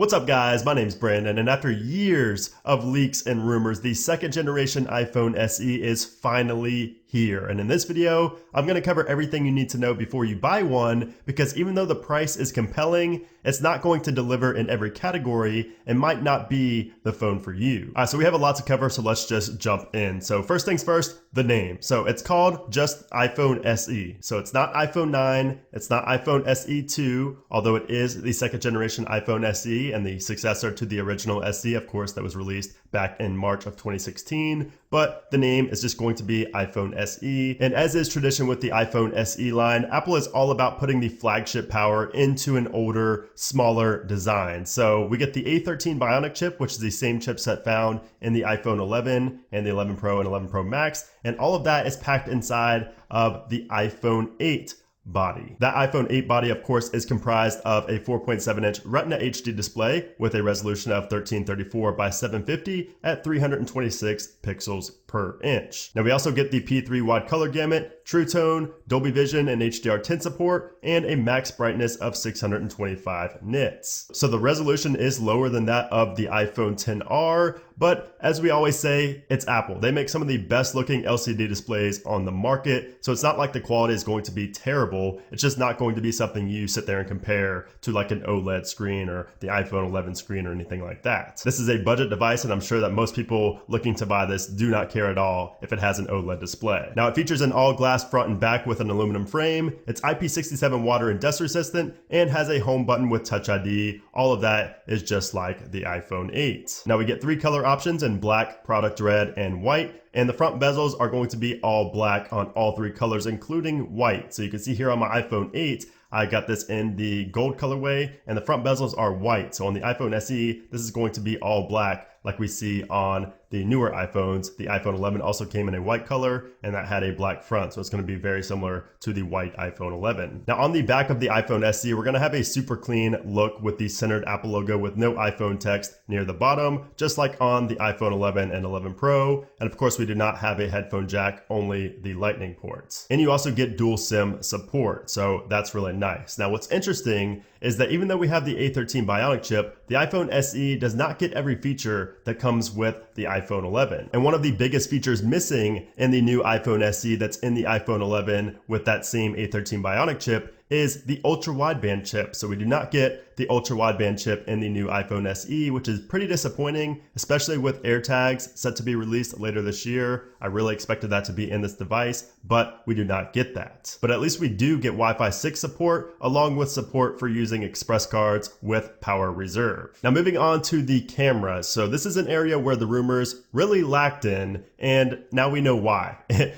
What's up guys, my name's Brandon, and after years of leaks and rumors, the second generation iPhone SE is finally here. And in this video, I'm going to cover everything you need to know before you buy one, because even though the price is compelling, it's not going to deliver in every category and might not be the phone for you. So we have a lot to cover, so let's just jump in. So first things first, the name. So it's called just iPhone SE. So it's not iPhone 9, it's not iPhone SE 2, although it is the second generation iPhone SE and the successor to the original SE, of course, that was released back in March of 2016. But the name is just going to be iPhone SE. And as is tradition with the iPhone SE line, Apple is all about putting the flagship power into an older, smaller design. So we get the A13 Bionic chip, which is the same chipset found in the iPhone 11 and the 11 Pro and 11 Pro Max. And all of that is packed inside of the iPhone 8 body. That iPhone 8 body, of course, is comprised of a 4.7-inch Retina HD display with a resolution of 1334 by 750 at 326 pixels per inch. Now we also get the P3 wide color gamut, True Tone, Dolby Vision and HDR10 support, and a max brightness of 625 nits. So the resolution is lower than that of the iPhone XR, but as we always say, it's Apple. They make some of the best looking LCD displays on the market, so it's not like the quality is going to be terrible. It's just not going to be something you sit there and compare to like an OLED screen or the iPhone 11 screen or anything like that. This is a budget device, and I'm sure that most people looking to buy this do not care at all if it has an OLED display. Now it features an all glass front and back with an aluminum frame. It's IP67 water and dust resistant and has a home button with Touch ID. All of that is just like the iPhone 8. Now we get three color options in black, product red, and white. And the front bezels are going to be all black on all three colors, including white. So you can see here on my iPhone 8, I got this in the gold colorway, and the front bezels are white. So on the iPhone SE, this is going to be all black like we see on the newer iPhones. The iPhone 11 also came in a white color, and that had a black front. So it's going to be very similar to the white iPhone 11. Now on the back of the iPhone SE, we're going to have a super clean look with the centered Apple logo with no iPhone text near the bottom, just like on the iPhone 11 and 11 Pro. And of course, we do not have a headphone jack, only the lightning ports. And you also get dual SIM support. So that's really nice. Now what's interesting is that even though we have the A13 Bionic chip, the iPhone SE does not get every feature that comes with the iPhone 11. And one of the biggest features missing in the new iPhone SE that's in the iPhone 11 with that same A13 Bionic chip is the ultra wideband chip. So we do not get the ultra wideband chip in the new iPhone SE, which is pretty disappointing, especially with AirTags set to be released later this year. I really expected that to be in this device, but we do not get that. But at least we do get Wi-Fi 6 support, along with support for using express cards with power reserve. Now moving on to the camera. So this is an area where the rumors really lacked in, and now we know why.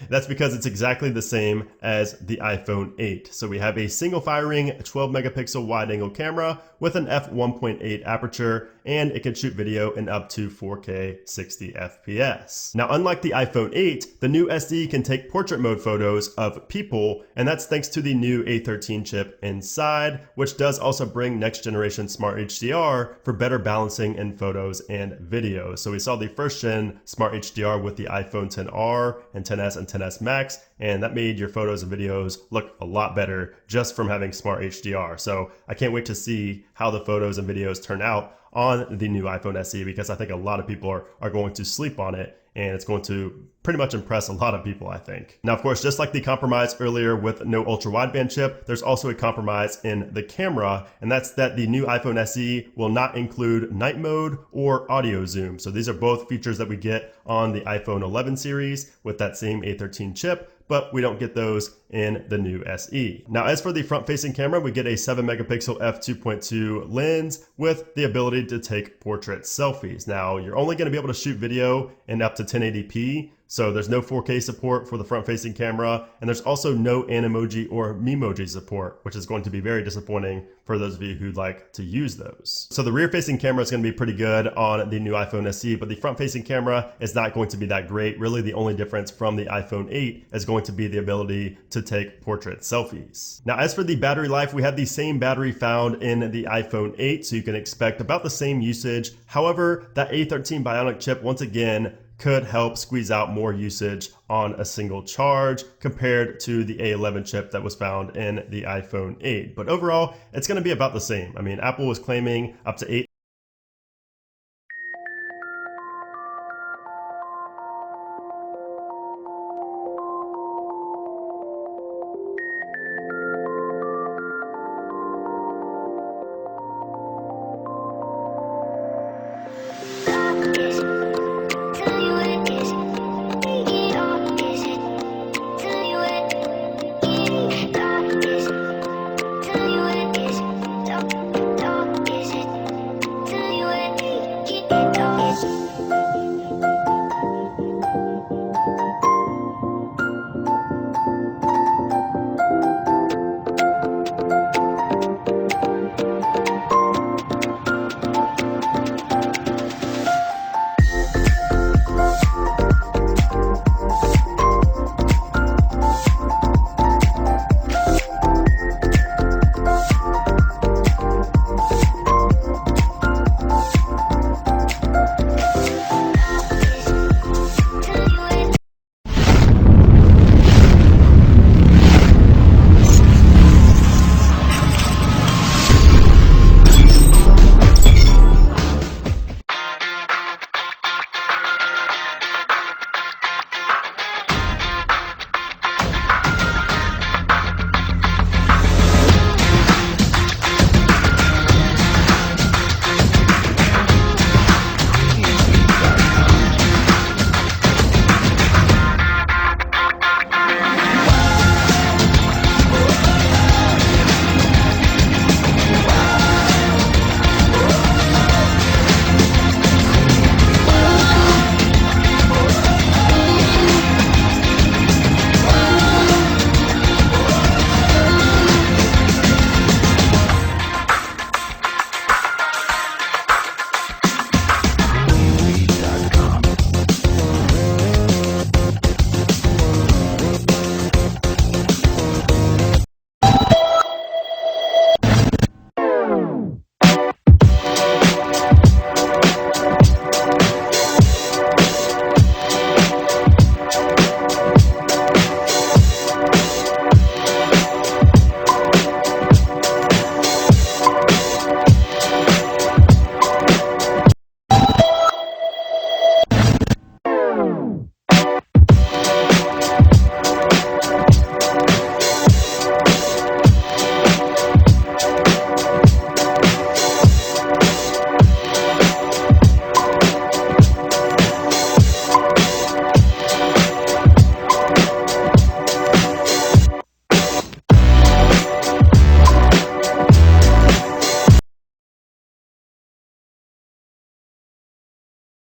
That's because it's exactly the same as the iPhone 8. So we have a single firing 12 megapixel wide angle camera with an f1.8 aperture, and it can shoot video in up to 4K 60 FPS. Now, unlike the iPhone 8, the new SE can take portrait mode photos of people, and that's thanks to the new A13 chip inside, which does also bring next generation Smart HDR for better balancing in photos and videos. So we saw the first gen Smart HDR with the iPhone XR and XS and XS Max, and that made your photos and videos look a lot better just from having Smart HDR. So I can't wait to see how the photos and videos turn out on the new iPhone SE, because I think a lot of people are going to sleep on it, and it's going to pretty much impress a lot of people, I think. Now, of course, just like the compromise earlier with no ultra wideband chip, there's also a compromise in the camera, and that's that the new iPhone SE will not include night mode or audio zoom. So these are both features that we get on the iPhone 11 series with that same A13 chip, but we don't get those in the new SE. Now, as for the front-facing camera, we get a 7 megapixel f2.2 lens with the ability to take portrait selfies. Now, you're only going to be able to shoot video in up to 1080p, so there's no 4K support for the front-facing camera, and there's also no Animoji or Memoji support, which is going to be very disappointing for those of you who like to use those. So the rear-facing camera is going to be pretty good on the new iPhone SE, but the front-facing camera is not going to be that great. Really, the only difference from the iPhone 8 is going to be the ability to take portrait selfies. Now, as for the battery life, we have the same battery found in the iPhone 8, so you can expect about the same usage. However, that A13 Bionic chip, once again, could help squeeze out more usage on a single charge compared to the A11 chip that was found in the iPhone 8. But overall, it's going to be about the same. I mean, Apple was claiming up to 8